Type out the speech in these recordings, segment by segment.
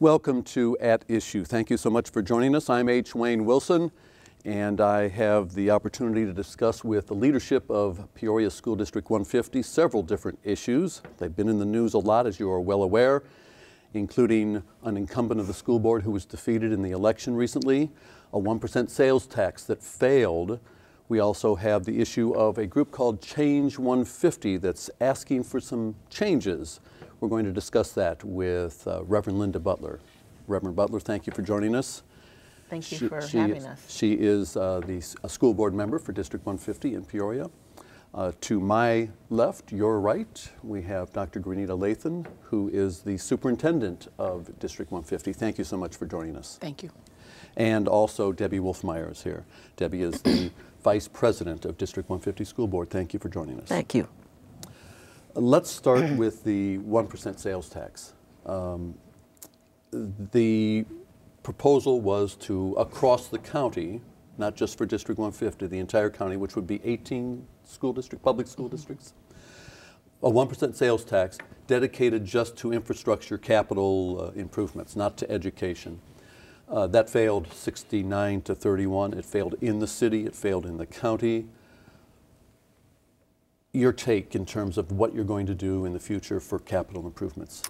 Welcome to At Issue. Thank you so much for joining us. I'm H. Wayne Wilson, and I have the opportunity to discuss with the leadership of Peoria School District 150 several different issues. They've been in the news a lot, as you are well aware, including an incumbent of the school board who was defeated in the election recently, a 1% sales tax that failed. We also have the issue of a group called Change 150 that's asking for some changes. We're going to discuss that with Reverend Linda Butler. Reverend Butler, thank you for joining us. Thank you for having us. She is a school board member for District 150 in Peoria. To my left, your right, we have Dr. Grenita Lathan, who is the superintendent of District 150. Thank you so much for joining us. Thank you. And also Debbie Wolfmeyer is here. Debbie is the vice president of District 150 School Board. Thank you for joining us. Thank you. Let's start with the 1% sales tax. The proposal was to, across the county, not just for District 150, the entire county, which would be 18 public school districts, a 1% sales tax dedicated just to infrastructure capital improvements, not to education. That failed 69 to 31. It failed in the city, it failed in the county. Your take in terms of what you're going to do in the future for capital improvements?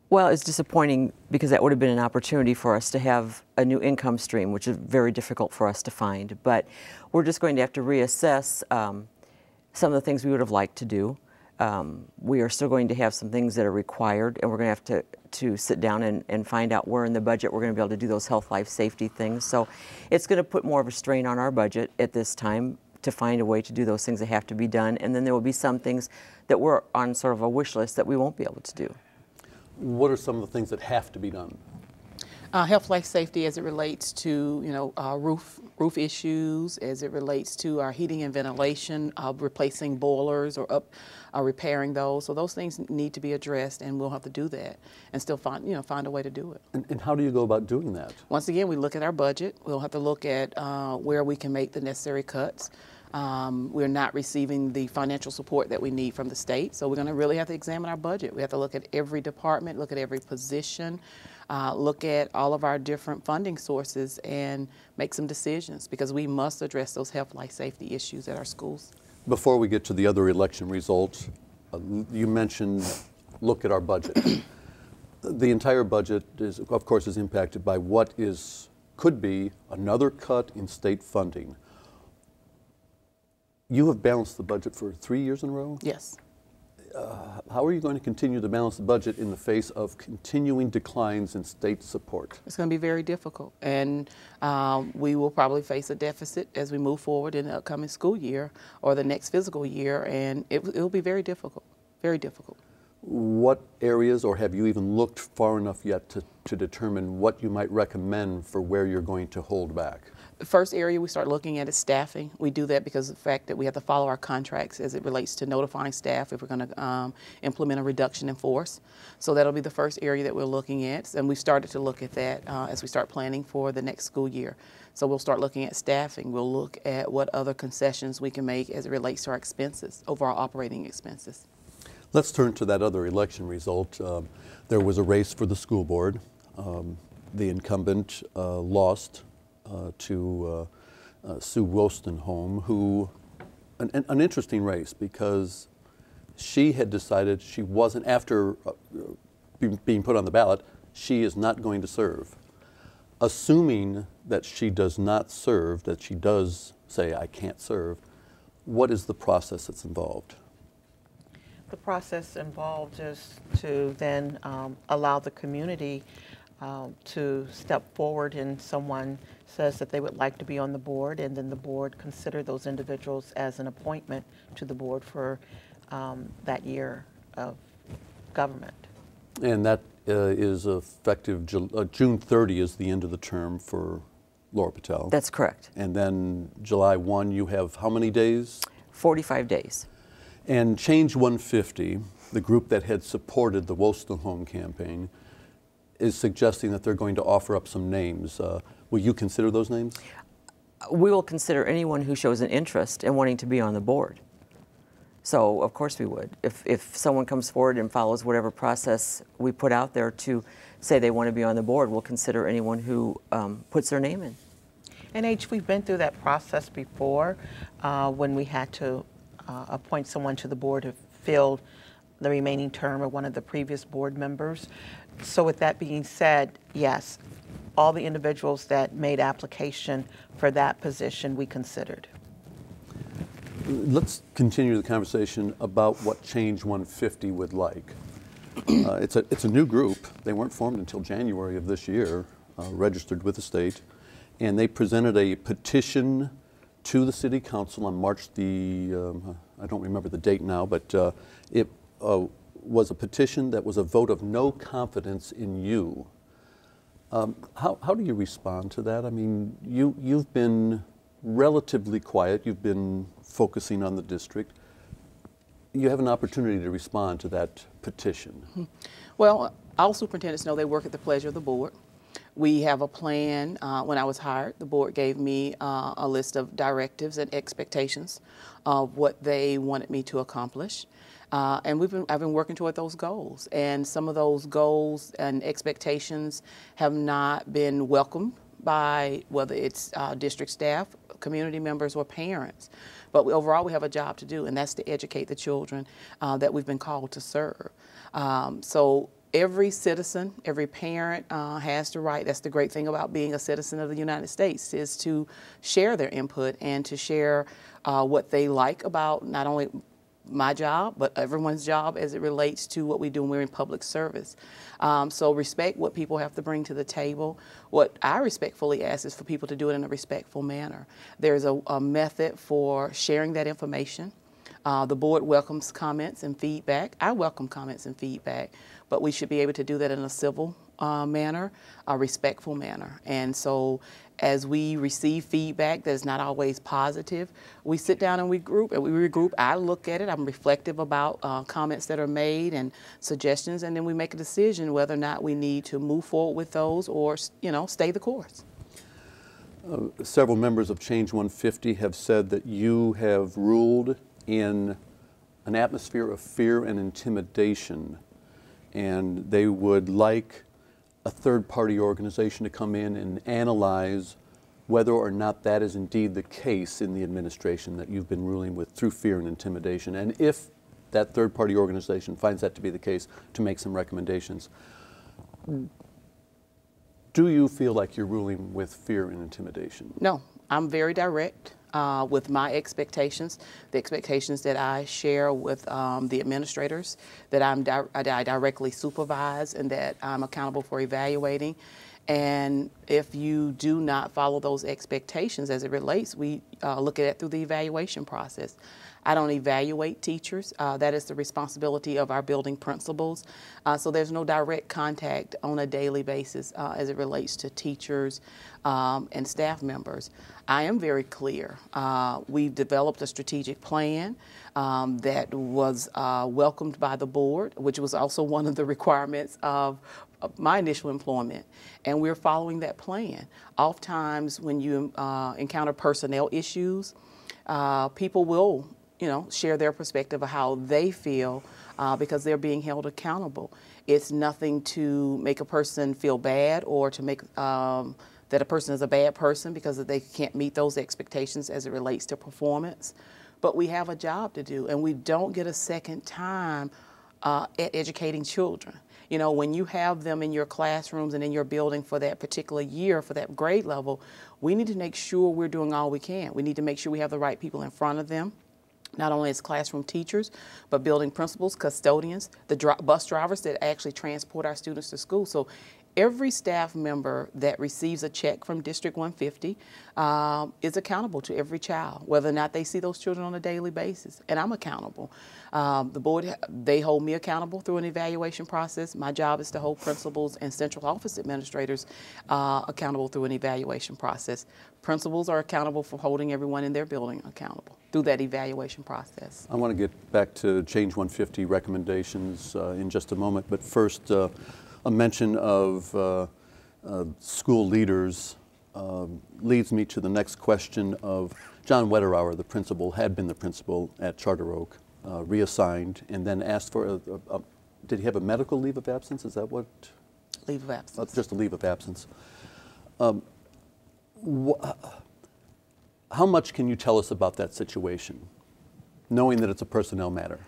Well, it's disappointing because that would have been an opportunity for us to have a new income stream, which is very difficult for us to find. But we're just going to have to reassess some of the things we would have liked to do. We are still going to have some things that are required, and we're going to have to sit down and find out where in the budget we're going to be able to do those health, life, safety things. So it's going to put more of a strain on our budget at this time to find a way to do those things that have to be done. And then there will be some things that were on sort of a wish list that we won't be able to do. What are some of the things that have to be done? Health, life, safety as it relates to, roof issues, as it relates to our heating and ventilation, replacing boilers or repairing those. So those things need to be addressed, and we'll have to do that and still find a way to do it. And how do you go about doing that? Once again, we look at our budget. We'll have to look at where we can make the necessary cuts. We're not receiving the financial support that we need from the state, so we're going to really have to examine our budget. We have to look at every department, look at every position, look at all of our different funding sources and make some decisions, because we must address those health, life, safety issues at our schools. Before we get to the other election results, you mentioned look at our budget. The entire budget is, of course, is impacted by what could be another cut in state funding. You have balanced the budget for 3 years in a row? Yes. How are you going to continue to balance the budget in the face of continuing declines in state support? It's going to be very difficult, and we will probably face a deficit as we move forward in the upcoming school year or the next fiscal year, and it will be very difficult, very difficult. What areas, or have you even looked far enough yet to determine what you might recommend for where you're going to hold back? The first area we start looking at is staffing. We do that because of the fact that we have to follow our contracts as it relates to notifying staff if we're going to implement a reduction in force. So that'll be the first area that we're looking at, and we've started to look at that as we start planning for the next school year. So we'll start looking at staffing. We'll look at what other concessions we can make as it relates to our expenses, overall operating expenses. Let's turn to that other election result. There was a race for the school board. The incumbent lost to Sue Wostenholm, who, an interesting race, because she had decided she wasn't, after being put on the ballot, she is not going to serve. Assuming that she does not serve, that she does say, I can't serve, what is the process that's involved? The process involved is to then allow the community to step forward, and someone says that they would like to be on the board, and then the board consider those individuals as an appointment to the board for that year of government. And that is effective June 30 is the end of the term for Laura Patel. That's correct. And then July 1, you have how many days? 45 days. And Change 150, the group that had supported the Wostenholm campaign, is suggesting that they're going to offer up some names. Will you consider those names? We will consider anyone who shows an interest in wanting to be on the board. So of course we would. If someone comes forward and follows whatever process we put out there to say they want to be on the board, we'll consider anyone who puts their name in. And we've been through that process before when we had to appoint someone to the board who filled the remaining term of one of the previous board members. So with that being said, yes, all the individuals that made application for that position we considered. Let's continue the conversation about what Change 150 would like. It's a new group. They weren't formed until January of this year, registered with the state, and they presented a petition to the City Council on March I don't remember the date now, but it was a petition that was a vote of no confidence in you. How do you respond to that? I mean, you've been relatively quiet. You've been focusing on the district. You have an opportunity to respond to that petition. Well, all superintendents know they work at the pleasure of the board. We have a plan. When I was hired, the board gave me a list of directives and expectations of what they wanted me to accomplish. And I've been working toward those goals. And some of those goals and expectations have not been welcomed by whether it's district staff, community members, or parents. But overall, we have a job to do, and that's to educate the children that we've been called to serve. So every citizen, every parent has the right. That's the great thing about being a citizen of the United States, is to share their input and to share what they like about not only my job, but everyone's job as it relates to what we do when we're in public service. So respect what people have to bring to the table. What I respectfully ask is for people to do it in a respectful manner. There's a method for sharing that information. The board welcomes comments and feedback. I welcome comments and feedback, but we should be able to do that in a civil manner, a respectful manner. And so as we receive feedback that is not always positive, we sit down and we regroup. I look at it. I'm reflective about comments that are made and suggestions, and then we make a decision whether or not we need to move forward with those or, stay the course. Several members of Change 150 have said that you have ruled in an atmosphere of fear and intimidation, and they would like a third-party organization to come in and analyze whether or not that is indeed the case in the administration that you've been ruling with through fear and intimidation, and if that third-party organization finds that to be the case, to make some recommendations. Do you feel like you're ruling with fear and intimidation? No, I'm very direct with my expectations, the expectations that I share with the administrators that I directly supervise and that I'm accountable for evaluating. And if you do not follow those expectations as it relates, we look at it through the evaluation process. I don't evaluate teachers. That is the responsibility of our building principals. So there's no direct contact on a daily basis as it relates to teachers and staff members. I am very clear. We've developed a strategic plan that was welcomed by the board, which was also one of the requirements of my initial employment, and we're following that plan. Oftentimes when you encounter personnel issues, people will share their perspective of how they feel because they're being held accountable. It's nothing to make a person feel bad or to make that a person is a bad person because they can't meet those expectations as it relates to performance. But we have a job to do, and we don't get a second time at educating children. When you have them in your classrooms and in your building for that particular year, for that grade level, we need to make sure we're doing all we can. We need to make sure we have the right people in front of them, not only as classroom teachers, but building principals, custodians, the bus drivers that actually transport our students to school. So every staff member that receives a check from District 150 is accountable to every child, whether or not they see those children on a daily basis. And I'm accountable. The board, they hold me accountable through an evaluation process. My job is to hold principals and central office administrators accountable through an evaluation process. Principals are accountable for holding everyone in their building accountable through that evaluation process. I want to get back to Change 150 recommendations in just a moment, but first, a mention of school leaders leads me to the next question of John Wetterauer, the principal, had been the principal at Charter Oak, reassigned, and then asked for did he have a medical leave of absence? Is that what? Leave of absence. Just a leave of absence. How much can you tell us about that situation, knowing that it's a personnel matter?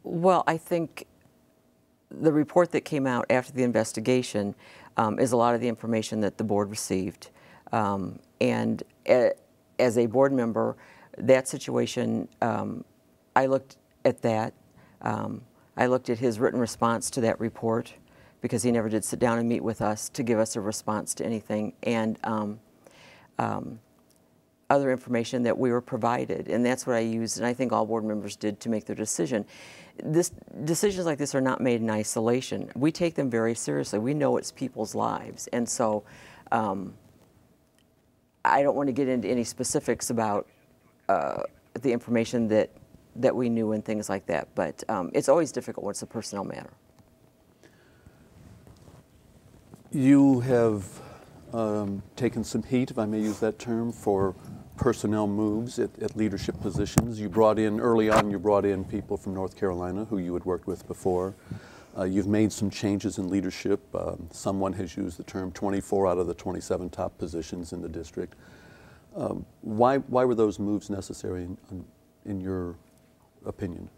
Well, I think the report that came out after the investigation is a lot of the information that the board received. And as a board member, that situation, I looked at that. I looked at his written response to that report, because he never did sit down and meet with us to give us a response to anything, and other information that we were provided. And that's what I used, and I think all board members did, to make their decision. Decisions like this are not made in isolation. We take them very seriously. We know it's people's lives. And so I don't want to get into any specifics about the information that we knew and things like that, but it's always difficult when it's a personnel matter. You have taken some heat, if I may use that term, for personnel moves at leadership positions. You brought in, early on, you brought in people from North Carolina who you had worked with before. You've made some changes in leadership. Someone has used the term 24 out of the 27 top positions in the district. Why were those moves necessary in your opinion?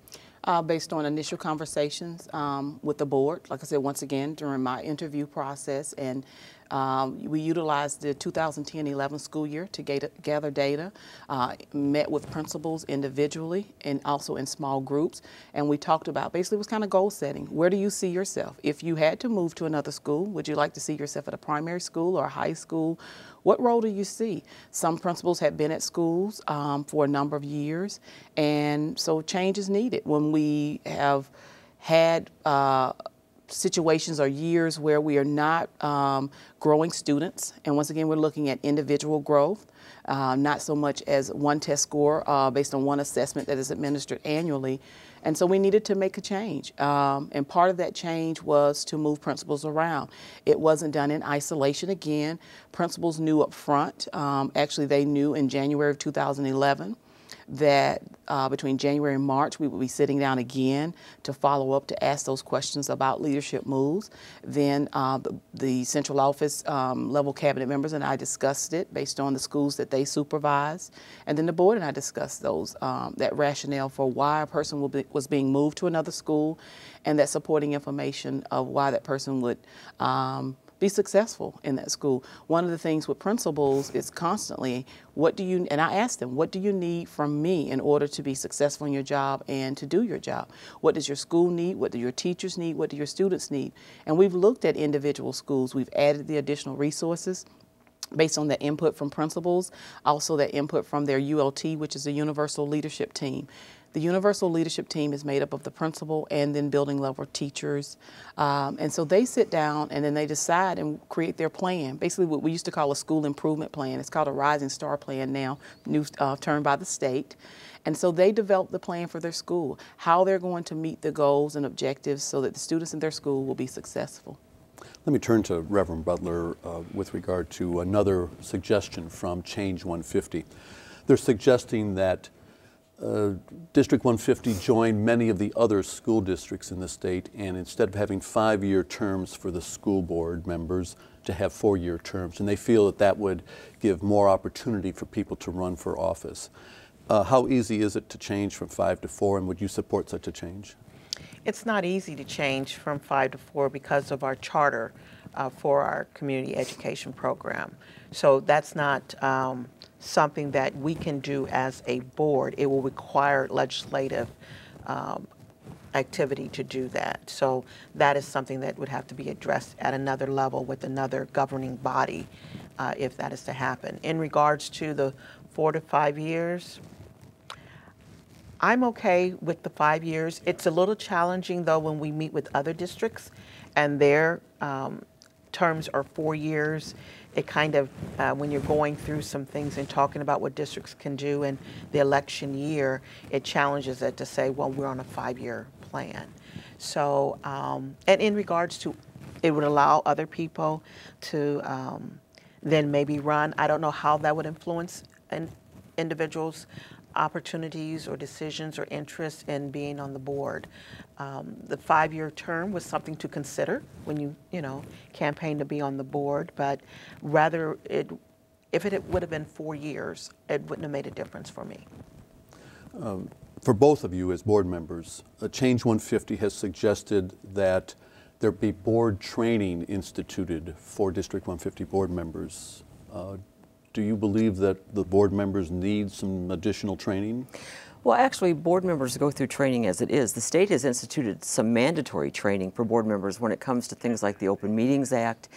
Based on initial conversations with the board, like I said, once again, during my interview process, and we utilized the 2010-11 school year to gather data, met with principals individually and also in small groups, and we talked about, basically it was kind of goal setting. Where do you see yourself? If you had to move to another school, would you like to see yourself at a primary school or a high school? What role do you see? Some principals have been at schools for a number of years, and so change is needed. When we have had situations or years where we are not growing students, and once again we're looking at individual growth, not so much as one test score based on one assessment that is administered annually. And so we needed to make a change. And part of that change was to move principals around. It wasn't done in isolation again. Principals knew up front. Actually, they knew in January of 2011 that between January and March we would be sitting down again to follow up, to ask those questions about leadership moves. Then the central office level cabinet members and I discussed it based on the schools that they supervised, and then the board and I discussed those that rationale for why a person was being moved to another school, and that supporting information of why that person would be successful in that school. One of the things with principals is constantly, and I asked them, what do you need from me in order to be successful in your job and to do your job? What does your school need? What do your teachers need? What do your students need? And we've looked at individual schools. We've added the additional resources based on the input from principals, also the input from their ULT, which is a Universal Leadership Team. The Universal Leadership Team is made up of the principal and then building level teachers. And so they sit down and then they decide and create their plan, basically what we used to call a school improvement plan. It's called a Rising Star Plan now, new term by the state. And so they develop the plan for their school, how they're going to meet the goals and objectives so that the students in their school will be successful. Let me turn to Reverend Butler with regard to another suggestion from Change 150. They're suggesting that District 150 join many of the other school districts in the state, and instead of having 5-year terms for the school board members, to have 4-year terms. And they feel that that would give more opportunity for people to run for office. How easy is it to change from 5 to 4, and would you support such a change? It's not easy to change from 5 to 4 because of our charter for our community education program. So that's not something that we can do as a board. It will require legislative activity to do that. So that is something that would have to be addressed at another level with another governing body if that is to happen. In regards to the 4 to 5 years, I'm okay with the 5 years. It's a little challenging though when we meet with other districts and their terms are 4 years. It kind of, when you're going through some things and talking about what districts can do in the election year, it challenges it to say, well, we're on a 5-year plan. So, and in regards to, it would allow other people to then maybe run. I don't know how that would influence individuals opportunities or decisions or interests in being on the board. The 5-year term was something to consider when you know, campaign to be on the board, but rather if it would have been 4 years, it wouldn't have made a difference for me. For both of you as board members, Change 150 has suggested that there be board training instituted for District 150 board members. Do you believe that the board members need some additional training? Well, actually, board members go through training as it is. The state has instituted some mandatory training for board members when it comes to things like the Open Meetings Act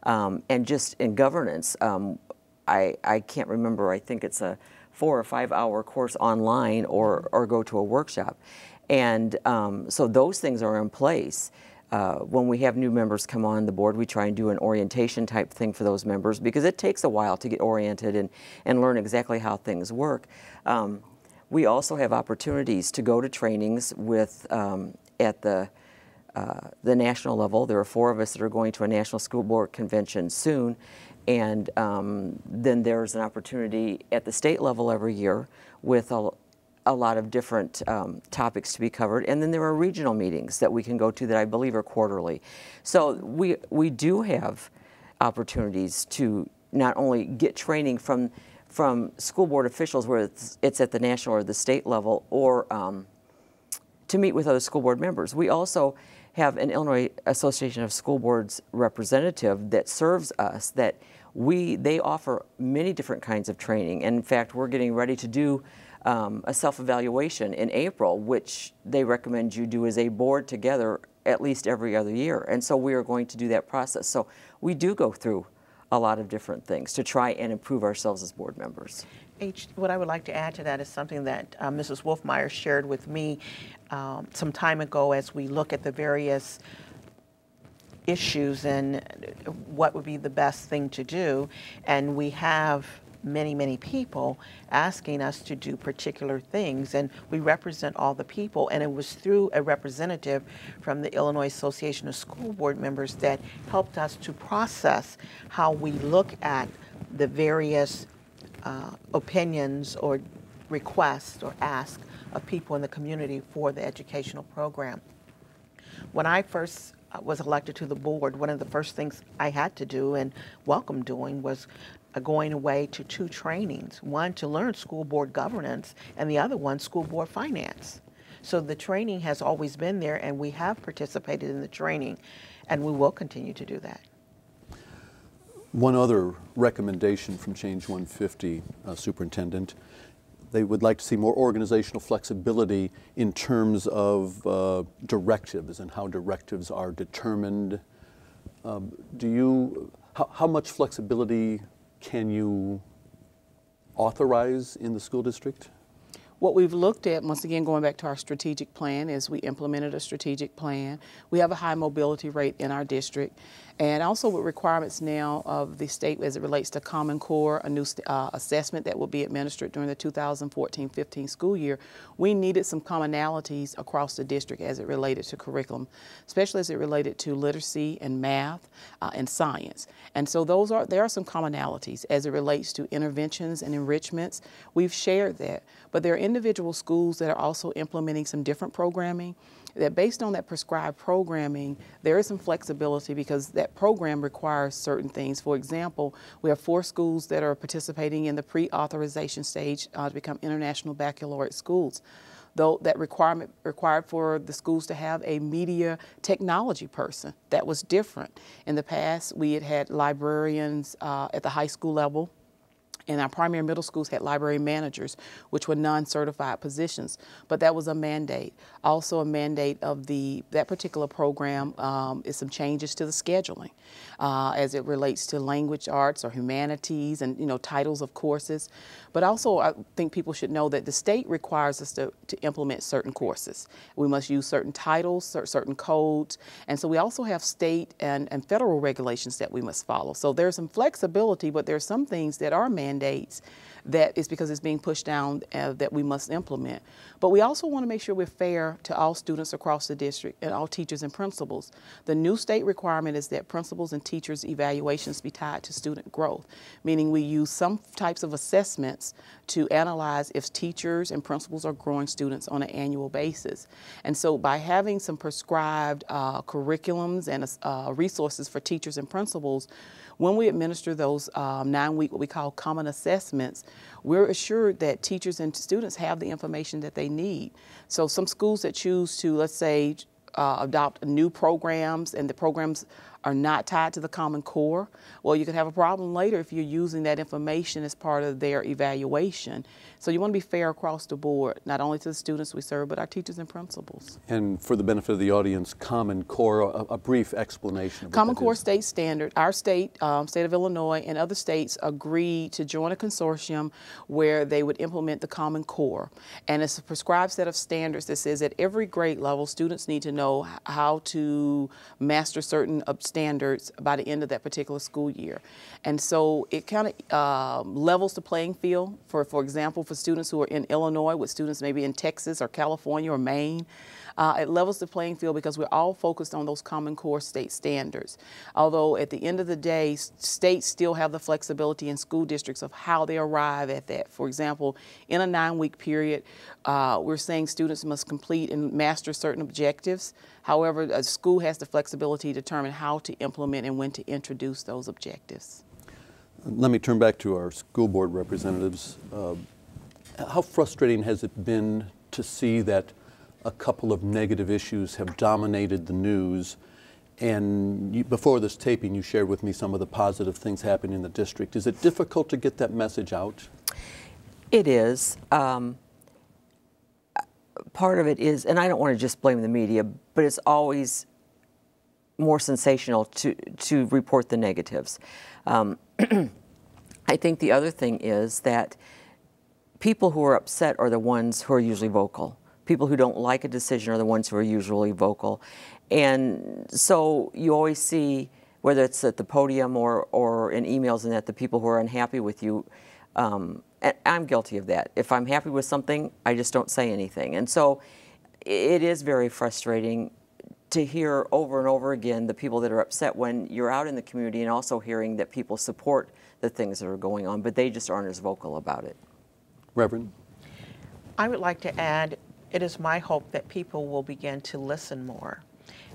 and just in governance. I can't remember, I think it's a 4 or 5 hour course online or go to a workshop. And so those things are in place. When we have new members come on the board, we try and do an orientation type thing for those members because it takes a while to get oriented and learn exactly how things work. We also have opportunities to go to trainings with at the national level. There are 4 of us that are going to a National School Board Convention soon. And then there's an opportunity at the state level every year with a lot of different topics to be covered. And then there are regional meetings that we can go to that I believe are quarterly. So we do have opportunities to not only get training from school board officials where it's at the national or the state level, or to meet with other school board members. We also have an Illinois Association of School Boards representative that serves us, that they offer many different kinds of training. And in fact, we're getting ready to do a self-evaluation in April, which they recommend you do as a board together at least every other year. And so we are going to do that process. So we do go through a lot of different things to try and improve ourselves as board members. What I would like to add to that is something that Mrs. Wolfmeyer shared with me some time ago as we look at the various issues and what would be the best thing to do. And we have many people asking us to do particular things, and we represent all the people, and it was through a representative from the Illinois Association of School Board Members that helped us to process how we look at the various opinions or requests or asks of people in the community for the educational program. When I first was elected to the board, one of the first things I had to do and welcome doing was going away to 2 trainings, one to learn school board governance and the other one school board finance. So the training has always been there, and we have participated in the training, and we will continue to do that. One other recommendation from Change 150, Superintendent, they would like to see more organizational flexibility in terms of directives and how directives are determined. How much flexibility can you authorize in the school district? What we've looked at, once again going back to our strategic plan, is we implemented a strategic plan. We have a high mobility rate in our district, and also with requirements now of the state as it relates to Common Core, a new assessment that will be administered during the 2014-15 school year. We needed some commonalities across the district as it related to curriculum, especially as it related to literacy and math and science. And so there are some commonalities as it relates to interventions and enrichments. We've shared that, but there are individual schools that are also implementing some different programming, that based on that prescribed programming, there is some flexibility because that program requires certain things. For example, we have 4 schools that are participating in the pre-authorization stage to become international baccalaureate schools. Though that requirement required for the schools to have a media technology person. That was different. In the past, we had librarians at the high school level, and our primary middle schools had library managers, which were non-certified positions, but that was a mandate. Also a mandate of that particular program is some changes to the scheduling as it relates to language arts or humanities and titles of courses. But also I think people should know that the state requires us to implement certain courses. We must use certain titles, certain codes, and so we also have state and federal regulations that we must follow. So there's some flexibility, but there's some things that are mandates that is because it's being pushed down that we must implement. But we also want to make sure we're fair to all students across the district and all teachers and principals. The new state requirement is that principals and teachers' evaluations be tied to student growth, meaning we use some types of assessments to analyze if teachers and principals are growing students on an annual basis. And so by having some prescribed curriculums and resources for teachers and principals, when we administer those 9-week, what we call common assessments, we're assured that teachers and students have the information that they need. So some schools that choose to, let's say, adopt new programs, and the programs are not tied to the Common Core, well, you could have a problem later if you're using that information as part of their evaluation. So you want to be fair across the board, not only to the students we serve, but our teachers and principals. And for the benefit of the audience, Common Core, a brief explanation of what Common that Core is. state standard. Our state, state of Illinois, and other states agreed to join a consortium where they would implement the Common Core. And it's a prescribed set of standards that says at every grade level, students need to know how to master certain standards by the end of that particular school year. And so it kind of levels the playing field for example, for students who are in Illinois with students maybe in Texas or California or Maine. It levels the playing field because we're all focused on those Common Core state standards. Although at the end of the day, states still have the flexibility in school districts of how they arrive at that. For example, in a 9-week period, we're saying students must complete and master certain objectives. However, a school has the flexibility to determine how to implement and when to introduce those objectives. Let me turn back to our school board representatives. How frustrating has it been to see that a couple of negative issues have dominated the news? And before this taping, you shared with me some of the positive things happening in the district. Is it difficult to get that message out? It is. Part of it is, and I don't want to just blame the media, but it's always more sensational to report the negatives. I think the other thing is that people who are upset are the ones who are usually vocal. People who don't like a decision are the ones who are usually vocal. And so you always see, whether it's at the podium or in emails and that, the people who are unhappy with you. And I'm guilty of that. If I'm happy with something, I just don't say anything. And so it is very frustrating to hear over and over again the people that are upset when you're out in the community, and also hearing that people support the things that are going on, but they just aren't as vocal about it. Reverend? I would like to add, it is my hope that people will begin to listen more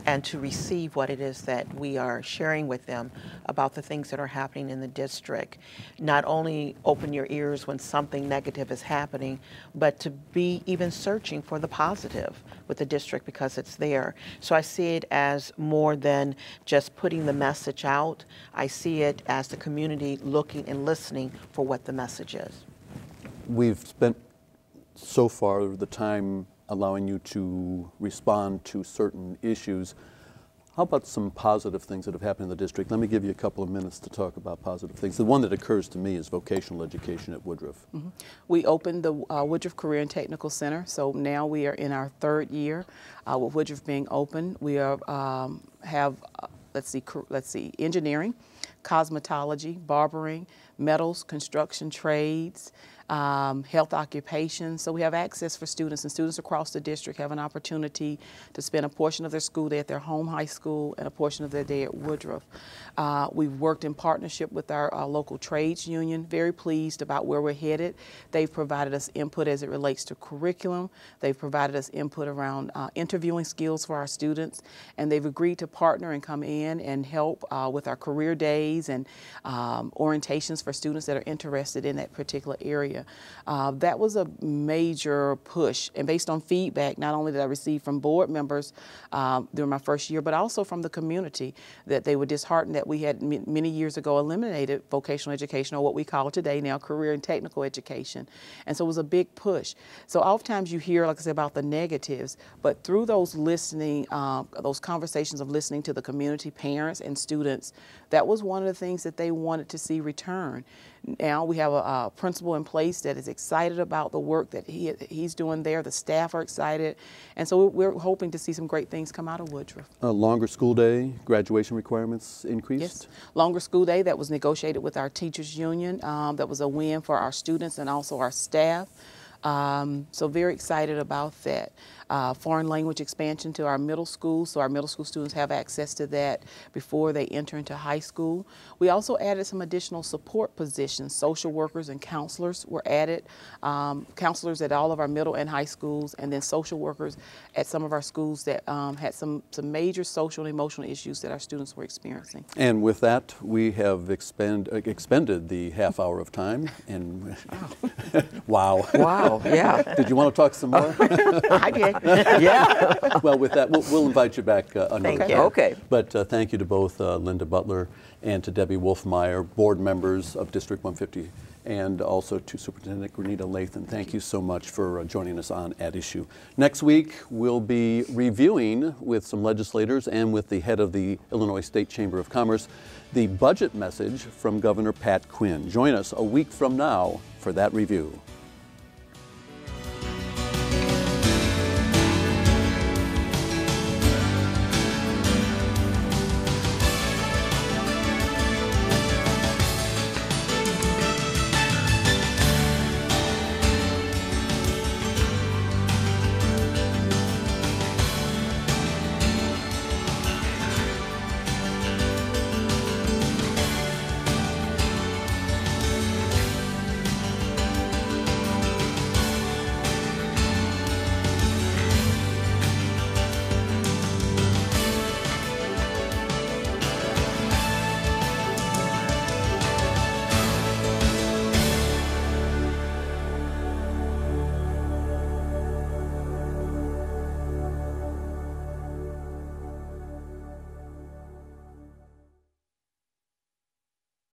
and to receive what it is that we are sharing with them about the things that are happening in the district. Not only open your ears when something negative is happening, but to be even searching for the positive with the district because it's there. So I see it as more than just putting the message out. I see it as the community looking and listening for what the message is. We've spent so far the time allowing you to respond to certain issues. How about some positive things that have happened in the district? Let me give you a couple of minutes to talk about positive things. The one that occurs to me is vocational education at Woodruff. Mm-hmm. We opened the Woodruff Career and Technical Center, so now we are in our 3rd year with Woodruff being open. We are, have, let's see, engineering, cosmetology, barbering, metals, construction trades, health occupations. So we have access for students, and students across the district have an opportunity to spend a portion of their school day at their home high school and a portion of their day at Woodruff. We've worked in partnership with our local trades union, very pleased about where we're headed. They've provided us input as it relates to curriculum. They've provided us input around interviewing skills for our students, and they've agreed to partner and come in and help with our career days and orientations for students that are interested in that particular area. That was a major push, and based on feedback not only did I receive from board members during my 1st year, but also from the community, that they were disheartened that we had many years ago eliminated vocational education, or what we call today now career and technical education. And so it was a big push. So oftentimes you hear, like I said, about the negatives, but through those listening, those conversations of listening to the community, parents and students, that was one of the things that they wanted to see return. Now we have a principal in place that is excited about the work that he's doing there. The staff are excited. And so we're hoping to see some great things come out of Woodruff. Longer school day, graduation requirements increased? Yes, longer school day that was negotiated with our teachers union. That was a win for our students and also our staff. So very excited about that. Foreign language expansion to our middle school, so our middle school students have access to that before they enter into high school. We also added some additional support positions. Social workers and counselors were added. Counselors at all of our middle and high schools, and then social workers at some of our schools that had some major social and emotional issues that our students were experiencing. And with that, we have expended the half hour of time. And wow. Wow, yeah. Did you want to talk some more? I did. Yeah. Well, with that, we'll invite you back another Thank time. you. Okay. But thank you to both Linda Butler and to Debbie Wolfmeyer, board members of District 150, and also to Superintendent Grenita Lathan. Thank you so much for joining us on At Issue. Next week, we'll be reviewing with some legislators and with the head of the Illinois State Chamber of Commerce the budget message from Governor Pat Quinn. Join us a week from now for that review.